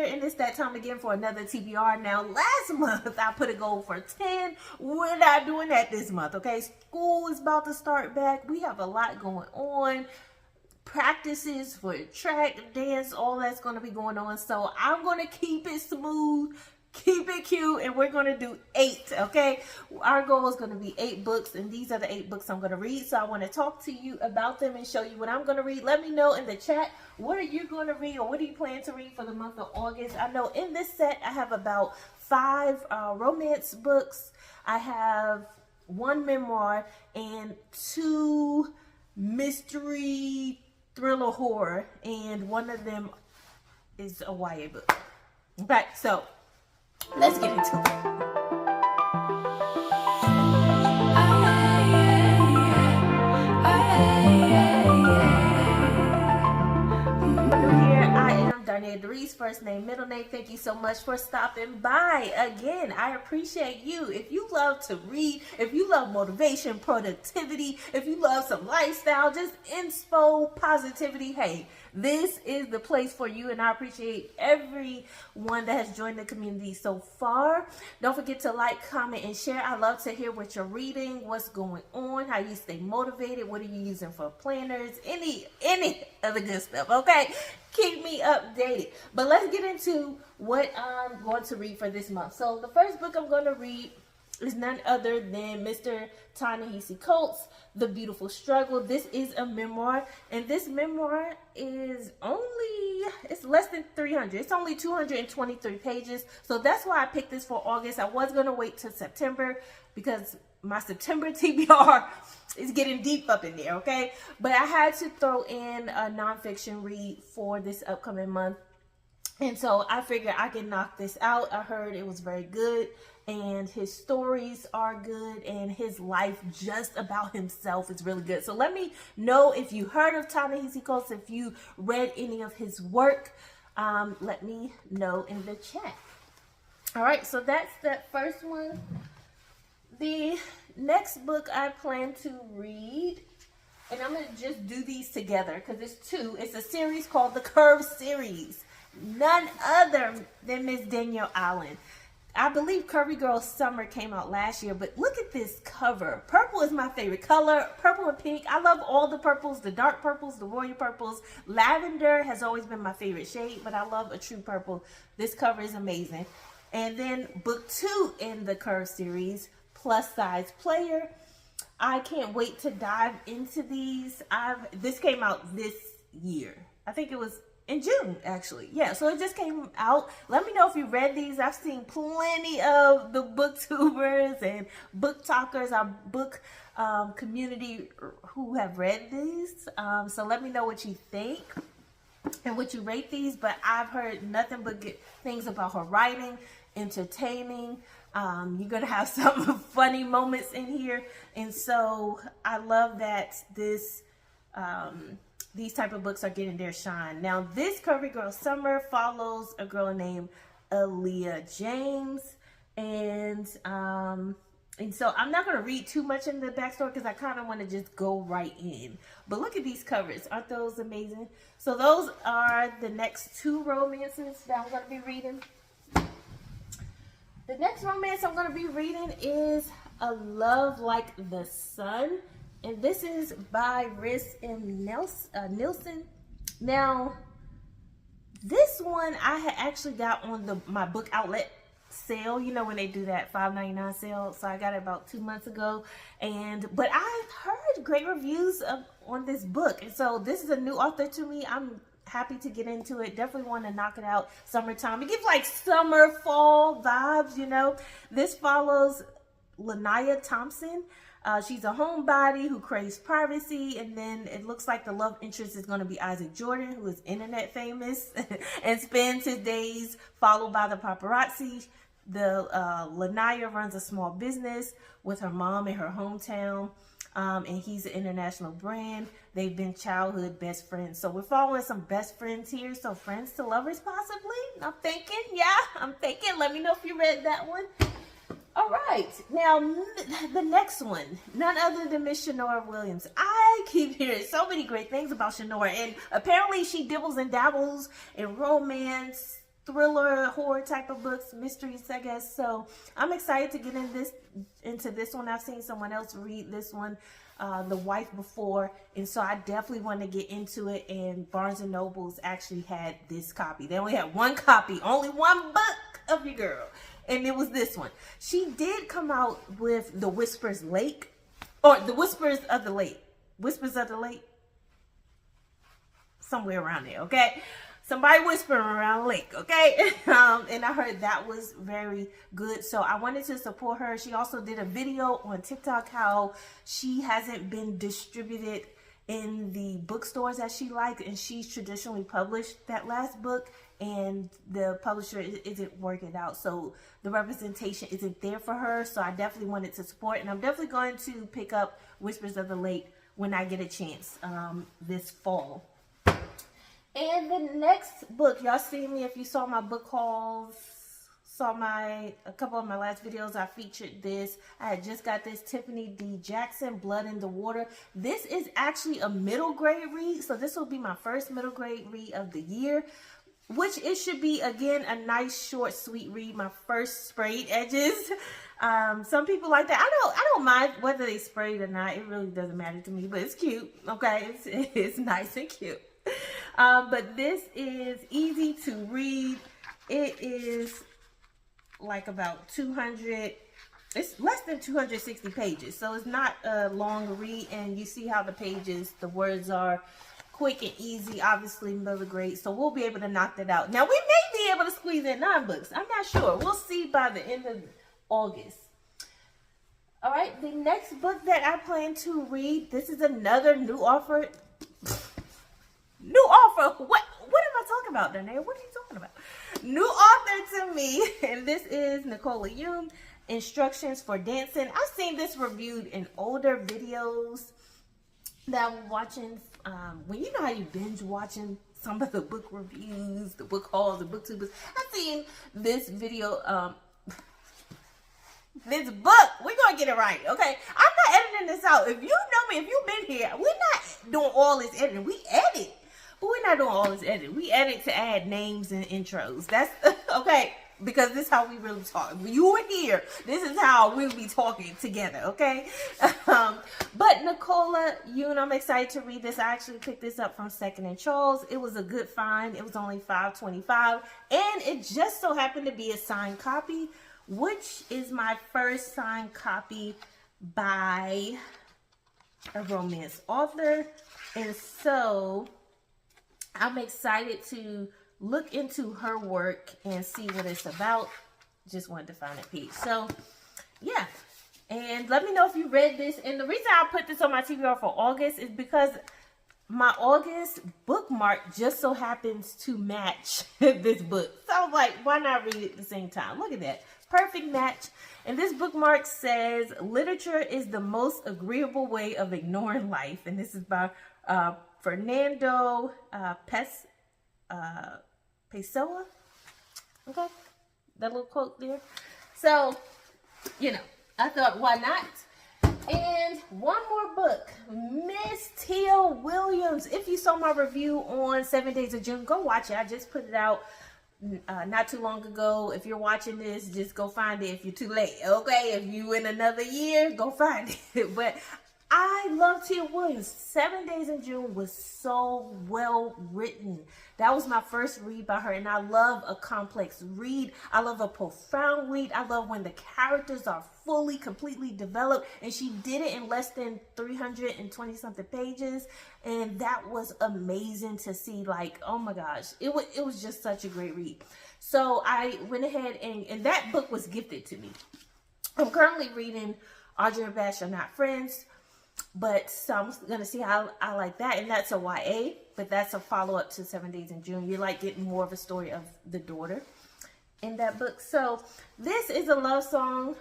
And it's that time again for another TBR. Now, last month I put a goal for 10. We're not doing that this month, okay? School is about to start back. We have a lot going on. Practices for track, dance, all that's going to be going on. So I'm going to keep it smooth, keep it cute, and we're going to do 8, okay? Our goal is going to be 8 books, and these are the 8 books I'm going to read. So I want to talk to you about them and show you what I'm going to read. Let me know in the chat, what are you going to read, or what do you plan to read for the month of August? I know in this set I have about 5 romance books. I have 1 memoir and 2 mystery thriller horror, and one of them is a YA book. Okay, so let's get into it. Darnaya, Darice, first name, middle name. Thank you so much for stopping by. Again, I appreciate you. If you love to read, if you love motivation, productivity, if you love some lifestyle, just inspo, positivity, hey, this is the place for you, and I appreciate everyone that has joined the community so far. Don't forget to like, comment, and share. I love to hear what you're reading, what's going on, how you stay motivated, what are you using for planners, any of the good stuff, okay? Keep me updated. But let's get into what I'm going to read for this month. So the first book I'm going to read is none other than Mr. Ta-Nehisi Coates' The Beautiful Struggle. This is a memoir, and this memoir is it's less than 300. It's only 223 pages. So that's why I picked this for August. I was going to wait till September because my September TBR is getting deep up in there, okay? But I had to throw in a nonfiction read for this upcoming month. And so I figured I could knock this out. I heard it was very good, and his stories are good, and his life just about himself is really good. So let me know if you heard of Ta-Nehisi Coates, if you read any of his work. Let me know in the chat. All right, so that's that first one. The next book I plan to read, and I'm going to just do these together because it's 2. It's a series called the Curve Series. None other than Miss Danielle Allen. I believe Curvy Girl Summer came out last year, but look at this cover. Purple is my favorite color. Purple and pink. I love all the purples, the dark purples, the royal purples. Lavender has always been my favorite shade, but I love a true purple. This cover is amazing. And then book 2 in the Curve series, Plus Size Player. I can't wait to dive into these. This came out this year. I think it was in June, actually. Yeah, so it just came out. Let me know if you read these. I've seen plenty of the booktubers and book talkers, our book community who have read these. So let me know what you think and what you rate these. But I've heard nothing but good things about her writing, entertaining. You're going to have some funny moments in here. And so I love that these type of books are getting their shine. Now, this Curvy Girl Summer follows a girl named Aaliyah James. And so I'm not going to read too much in the backstory because I kind of want to just go right in. But look at these covers. Aren't those amazing? So those are the next 2 romances that I'm going to be reading. The next romance I'm going to be reading is A Love Like the Sun. And this is by Rhys M. Nielsen. Now, this one I had actually got on my book outlet sale. You know when they do that $5.99 sale. So I got it about 2 months ago. But I've heard great reviews on this book. And so this is a new author to me. I'm happy to get into it. Definitely want to knock it out summertime. It gives like summer, fall vibes, you know. This follows Darnaya Thompson. She's a homebody who craves privacy, and then it looks like the love interest is going to be Isaac Jordan, who is internet famous and spends his days followed by the paparazzi. Darnaya runs a small business with her mom in her hometown, and he's an international brand. They've been childhood best friends. So we're following some best friends here. So friends to lovers possibly. I'm thinking. Let me know if you read that one. All right, now the next one, none other than Miss Shanora Williams. I keep hearing so many great things about Shanora, and apparently she dibbles and dabbles in romance thriller, horror type of books, mysteries, I guess. So I'm excited to get into this one. I've seen someone else read this one, The Wife, before, and so I definitely want to get into it. And Barnes and Nobles actually had this copy. They only had one copy, only one book of your girl, and it was this one. She did come out with The Whispers Lake, or The Whispers of the Lake. Whispers of the Lake? Somewhere around there, okay? Somebody whispering around the lake, okay? And I heard that was very good. So I wanted to support her. She also did a video on TikTok how she hasn't been distributed in the bookstores that she liked. And she's traditionally published that last book. And the publisher isn't working out. So the representation isn't there for her. So I definitely wanted to support. And I'm definitely going to pick up Whispers of the Lake when I get a chance this fall. And the next book, y'all see me, if you saw my book hauls, saw a couple of my last videos, I featured this. I had just got this Tiffany D. Jackson, Blood in the Water. This is actually a middle grade read, so this will be my first middle grade read of the year, which it should be, again, a nice, short, sweet read. My first sprayed edges. Some people like that. I don't mind whether they sprayed or not. It really doesn't matter to me, but it's cute, okay? It's nice and cute. But this is easy to read. It is like about 200, it's less than 260 pages. So it's not a long read, and you see how the pages, the words are quick and easy, obviously middle grade. So we'll be able to knock that out. Now we may be able to squeeze in 9 books. I'm not sure. We'll see by the end of August. All right, the next book that I plan to read, this is another new offer. New offer. What am I talking about, Darnaya? What are you talking about? New author to me, and this is Nicola Yoon, Instructions for Dancing. I've seen this reviewed in older videos that I'm watching. When you know how you binge watching some of the book reviews, the book hauls, the booktubers. I've seen this video. This book, we're gonna get it right, okay? I'm not editing this out. If you know me, if you've been here, we're not doing all this editing. We edit, but we're not doing all this editing. We edit to add names and intros. That's okay, because this is how we really talk. You were here. This is how we'll be talking together, okay? But Nicola Yoon, I'm excited to read this. I actually picked this up from Second and Charles. It was a good find. It was only $5.25, and it just so happened to be a signed copy, which is my first signed copy by a romance author. And so I'm excited to look into her work and see what it's about. Just wanted to find a piece. So yeah, and let me know if you read this. And the reason I put this on my TBR for August is because my August bookmark just so happens to match this book. So I was like, why not read it at the same time? Look at that. Perfect match. And this bookmark says, literature is the most agreeable way of ignoring life. And this is by Fernando Pessoa. Okay. That little quote there. So, you know, I thought, why not? And one more book, Miss Tia Williams. If you saw my review on 7 Days of June, go watch it. I just put it out not too long ago. If you're watching this, just go find it if you're too late, okay? If you in another year, go find it. But I love Tia Williams. 7 Days in June was so well written. That was my first read by her, and I love a complex read. I love a profound read. I love when the characters are fully, completely developed, and she did it in less than 320 something pages, and that was amazing to see. Like, oh my gosh, it was just such a great read. So I went ahead and that book was gifted to me. I'm currently reading Audrey and Bash Are Not Friends, but so I'm gonna see how I like that, and that's a YA, but that's a follow-up to 7 Days in June. You're like getting more of a story of the daughter in that book. So this is a love song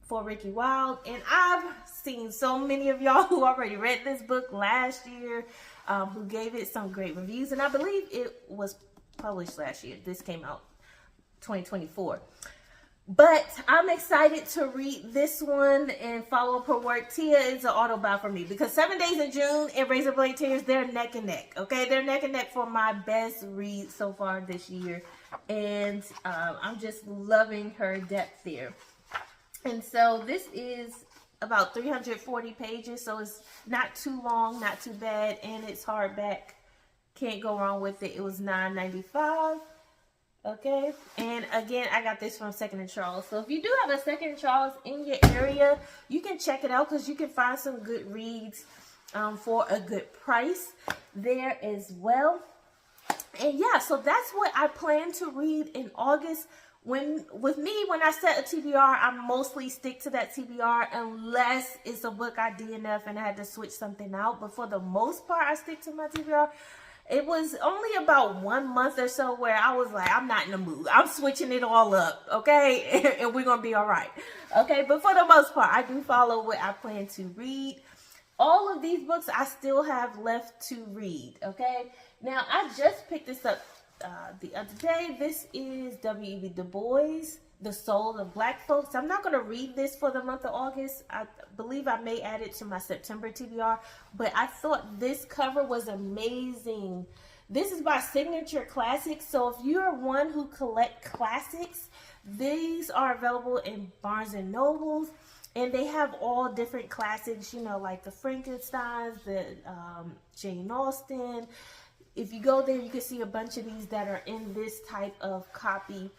for Ricky Wilde, and I've seen so many of y'all who already read this book last year, who gave it some great reviews, and I believe it was published last year. This came out 2024. But I'm excited to read this one and follow up her work. Tia is an auto buy for me because 7 Days in June and Razorblade Tears, they're neck and neck. Okay, they're neck and neck for my best read so far this year. and I'm just loving her depth there. And so this is about 340 pages, so it's not too long, not too bad, and it's hardback. Can't go wrong with it. It was $9.95. Okay, and again, I got this from Second and Charles. So if you do have a Second and Charles in your area, you can check it out, because you can find some good reads for a good price there as well. And yeah, so that's what I plan to read in August. When I set a TBR, I mostly stick to that TBR unless it's a book I DNF and I had to switch something out. But for the most part, I stick to my TBR. It was only about 1 month or so where I was like, I'm not in the mood. I'm switching it all up, okay? And we're going to be all right, okay? But for the most part, I do follow what I plan to read. All of these books I still have left to read, okay? Now, I just picked this up the other day. This is W.E.B. Du Bois, The Soul of Black Folks. I'm not going to read this for the month of August. I believe I may add it to my September TBR, but I thought this cover was amazing. This is by Signature Classics, so if you're one who collect classics, these are available in Barnes & Nobles, and they have all different classics, you know, like the Frankensteins, the Jane Austen. If you go there, you can see a bunch of these that are in this type of copy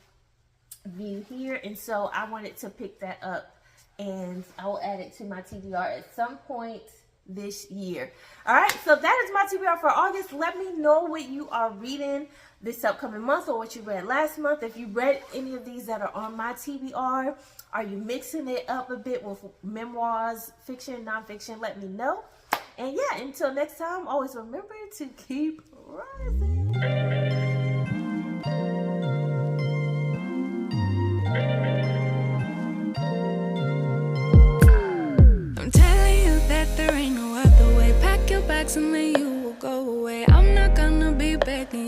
view here, and so I wanted to pick that up, and I will add it to my TBR at some point this year. All right, so that is my TBR for August. Let me know what you are reading this upcoming month, or what you read last month. If you read any of these that are on my TBR, are you mixing it up a bit with memoirs, fiction, nonfiction? Let me know. And yeah, until next time, always remember to keep rising. I'm telling you that there ain't no other way. Pack your bags and then you will go away. I'm not gonna be begging.